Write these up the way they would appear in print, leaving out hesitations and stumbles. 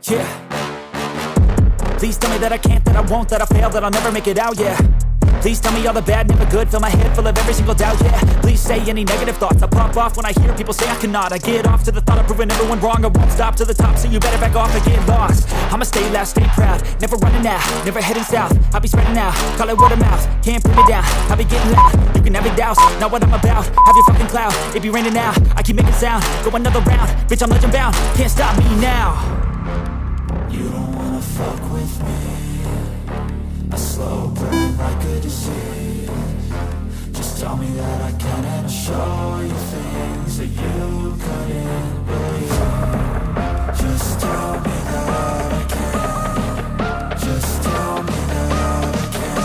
Yeah. Please tell me that I can't, that I won't, that I fail, that I'll never make it out, yeah. Please tell me all the bad, never good, fill my head full of every single doubt, yeah. Please say any negative thoughts, I pop off when I hear people say I cannot. I get off to the thought of proving everyone wrong, I won't stop to the top, so you better back off and get lost. I'ma stay loud, stay proud, never running out, never heading south. I'll be spreading out, call it word of mouth, can't put me down, I'll be getting loud. You can have it douse, not what I'm about, have your fucking cloud. It be raining now, I keep making sound, go another round, bitch I'm legend bound, can't stop me now. You don't wanna fuck with me, a slow burn like a disease. Just tell me that I can and I'll show you things that you couldn't believe. Just tell me that I can. Just tell me that I can.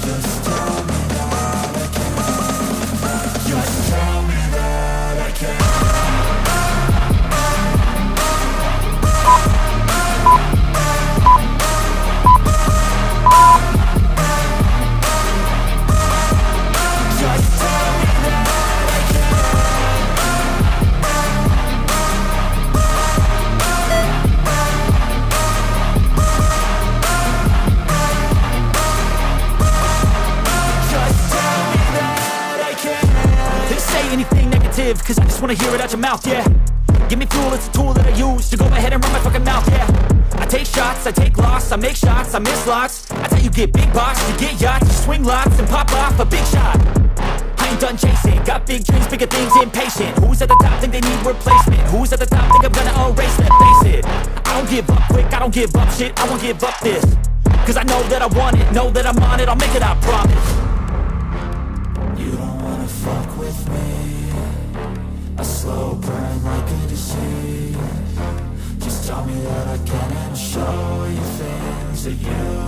Just tell me that I can. Just tell me that I can. Cause I just wanna hear it out your mouth, yeah. Give me fuel, it's a tool that I use to go ahead and run my fucking mouth, yeah. I take shots, I take loss, I make shots, I miss lots. That's how you get big box, you get yachts, you swing lots and pop off a big shot. I ain't done chasing, got big dreams, bigger things, impatient. Who's at the top think they need replacement? Who's at the top think I'm gonna erase them? Face it, I don't give up quick, I don't give up shit, I won't give up this. Cause I know that I want it, know that I'm on it, I'll make it, I promise. You don't wanna fuck with me, a slow burn like a disease. Just tell me that I can and I'll show you things that you